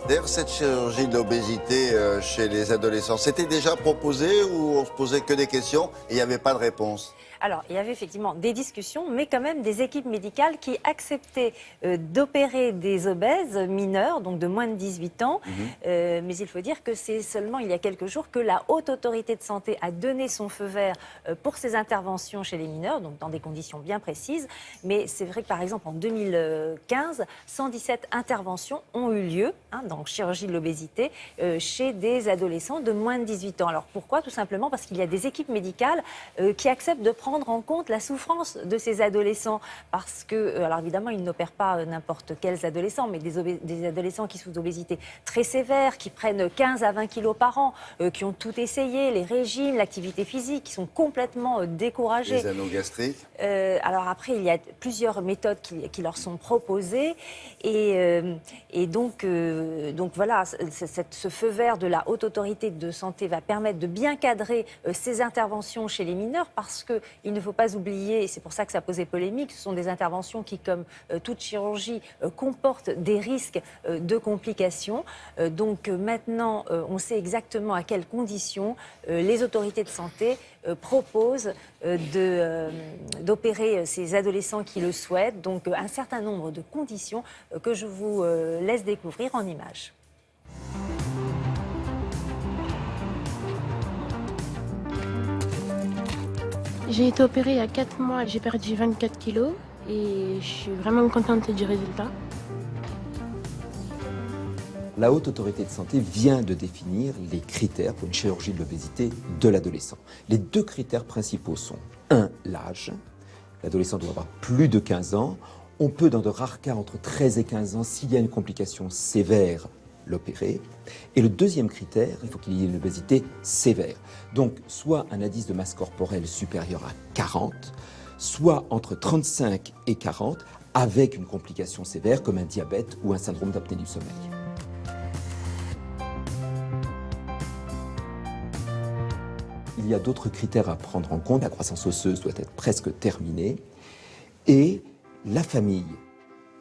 D'ailleurs, cette chirurgie de l'obésité chez les adolescents, c'était déjà proposé ou on se posait que des questions et il n'y avait pas de réponse? Alors, il y avait effectivement des discussions, mais quand même des équipes médicales qui acceptaient d'opérer des obèses mineurs, donc de moins de 18 ans. Mais il faut dire que c'est seulement il y a quelques jours que la Haute Autorité de Santé a donné son feu vert pour ces interventions chez les mineurs, donc dans des conditions bien précises. Mais c'est vrai que par exemple en 2015, 117 interventions ont eu lieu, donc chirurgie de l'obésité, chez des adolescents de moins de 18 ans. Alors pourquoi? Tout simplement parce qu'il y a des équipes médicales qui acceptent de prendre en compte la souffrance de ces adolescents. Parce que, alors évidemment, ils n'opèrent pas n'importe quels adolescents, mais des adolescents qui souffrent d'obésité très sévère, qui prennent 15 à 20 kilos par an, qui ont tout essayé, les régimes, l'activité physique, qui sont complètement découragés. Les anneaux gastriques. Alors après, il y a plusieurs méthodes qui leur sont proposées. Et donc voilà, ce feu vert de la Haute Autorité de Santé va permettre de bien cadrer ces interventions chez les mineurs parce qu'il ne faut pas oublier, et c'est pour ça que ça posait polémique, ce sont des interventions qui, comme toute chirurgie, comportent des risques de complications. Donc maintenant, on sait exactement à quelles conditions les autorités de santé proposent d'opérer ces adolescents qui le souhaitent. Donc un certain nombre de conditions que je vous laisse découvrir en images. J'ai été opérée il y a 4 mois, j'ai perdu 24 kilos et je suis vraiment contente du résultat. La Haute Autorité de Santé vient de définir les critères pour une chirurgie de l'obésité de l'adolescent. Les deux critères principaux sont 1. L'âge. L'adolescent doit avoir plus de 15 ans. On peut, dans de rares cas, entre 13 et 15 ans, s'il y a une complication sévère, l'opérer. Et le deuxième critère, il faut qu'il y ait une obésité sévère. Donc, soit un indice de masse corporelle supérieur à 40, soit entre 35 et 40, avec une complication sévère comme un diabète ou un syndrome d'apnée du sommeil. Il y a d'autres critères à prendre en compte. La croissance osseuse doit être presque terminée. Et la famille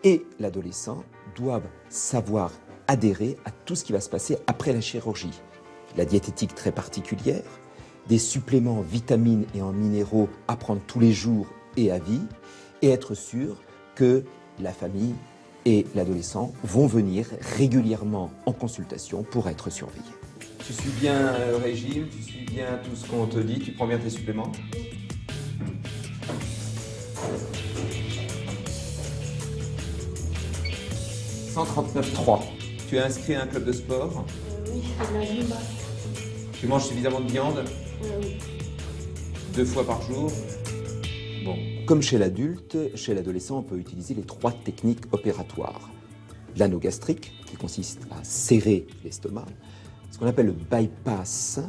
et l'adolescent doivent savoir adhérer à tout ce qui va se passer après la chirurgie. La diététique très particulière, des suppléments en vitamines et en minéraux à prendre tous les jours et à vie, et être sûr que la famille et l'adolescent vont venir régulièrement en consultation pour être surveillés. Tu suis bien le régime, tu suis bien tout ce qu'on te dit, tu prends bien tes suppléments? 139,3. Tu es inscrit à un club de sport? Oui, je fais de la Zumba. Tu manges suffisamment de viande? Oui. 2 fois par jour? Bon. Comme chez l'adulte, chez l'adolescent, on peut utiliser les 3 techniques opératoires. L'anneau gastrique, qui consiste à serrer l'estomac. Ce qu'on appelle le bypass,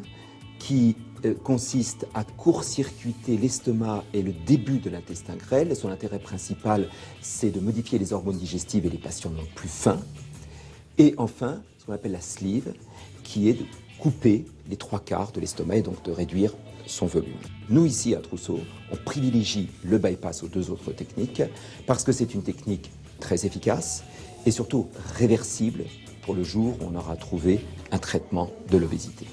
qui consiste à court-circuiter l'estomac et le début de l'intestin grêle. Son intérêt principal, c'est de modifier les hormones digestives et les patients donc plus fins. Et enfin, ce qu'on appelle la sleeve, qui est de couper les 3/4 de l'estomac et donc de réduire son volume. Nous, ici, à Trousseau, on privilégie le bypass aux 2 autres techniques parce que c'est une technique très efficace et surtout réversible pour le jour où on aura trouvé un traitement de l'obésité.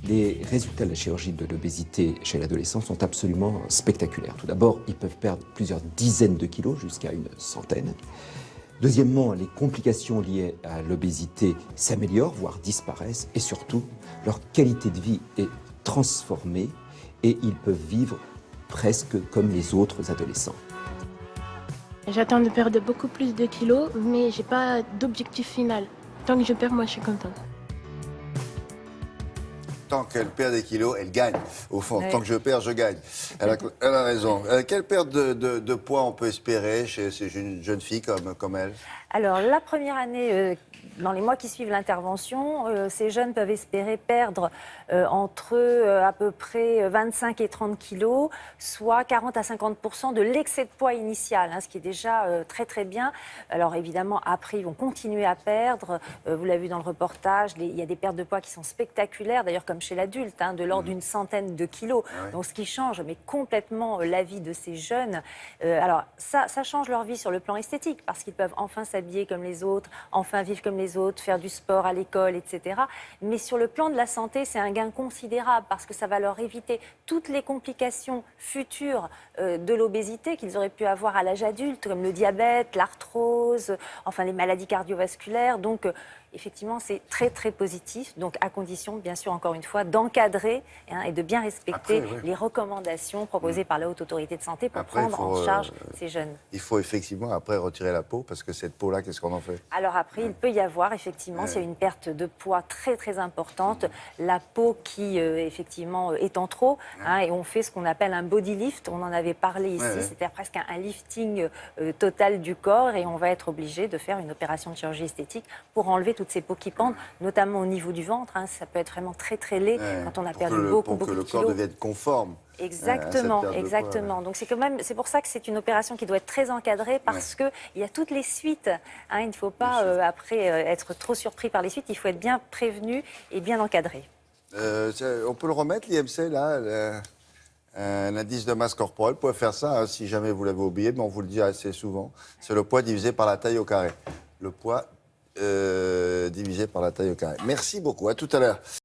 Les résultats de la chirurgie de l'obésité chez l'adolescent sont absolument spectaculaires. Tout d'abord, ils peuvent perdre plusieurs dizaines de kilos, jusqu'à une centaine. Deuxièmement, les complications liées à l'obésité s'améliorent, voire disparaissent. Et surtout, leur qualité de vie est transformée et ils peuvent vivre presque comme les autres adolescents. J'attends de perdre beaucoup plus de kilos, mais j'ai pas d'objectif final. Tant que je perds, moi, je suis contente. Tant qu'elle perd des kilos, elle gagne. Au fond, Ouais. tant que je perds, je gagne. Elle a raison. Quelle perte de poids on peut espérer chez ces jeunes filles comme elle? Alors, la première année, dans les mois qui suivent l'intervention, ces jeunes peuvent espérer perdre entre à peu près 25 et 30 kilos, soit 40 à 50% de l'excès de poids initial, ce qui est déjà très très bien. Alors évidemment, après, ils vont continuer à perdre. Vous l'avez vu dans le reportage, il y a des pertes de poids qui sont spectaculaires, d'ailleurs comme chez l'adulte, de l'ordre d'une centaine de kilos. Ouais. Donc ce qui change, mais complètement la vie de ces jeunes. Alors ça change leur vie sur le plan esthétique, parce qu'ils peuvent enfin s'habiller s'habiller comme les autres, enfin vivre comme les autres, faire du sport à l'école, etc. Mais sur le plan de la santé, c'est un gain considérable parce que ça va leur éviter toutes les complications futures de l'obésité qu'ils auraient pu avoir à l'âge adulte, comme le diabète, l'arthrose, enfin les maladies cardiovasculaires. Donc, effectivement, c'est très, très positif. Donc, à condition, bien sûr, encore une fois, d'encadrer et de bien respecter les recommandations proposées par la Haute Autorité de Santé pour prendre en charge ces jeunes. Il faut effectivement, après, retirer la peau, parce que cette peau-là, qu'est-ce qu'on en fait? Alors après, il peut y avoir, effectivement, s'il y a une perte de poids très, très importante, la peau qui, effectivement, est en trop, et on fait ce qu'on appelle un body lift. On en avait parlé ici, c'était presque un lifting total du corps, et on va être obligé de faire une opération de chirurgie esthétique pour enlever toutes ces peaux qui pendent, notamment au niveau du ventre. Ça peut être vraiment très, très laid quand on a perdu beaucoup de kilos. Pour que le corps devienne conforme. Exactement, exactement. Donc c'est pour ça que c'est une opération qui doit être très encadrée parce que il y a toutes les suites. Il ne faut pas après être trop surpris par les suites. Il faut être bien prévenu et bien encadré. On peut le remettre, l'IMC, là, l'indice de masse corporelle. Vous pouvez faire ça si jamais vous l'avez oublié, mais on vous le dit assez souvent. C'est le poids divisé par la taille au carré. Le poids divisé par la taille au carré. Merci beaucoup. À tout à l'heure.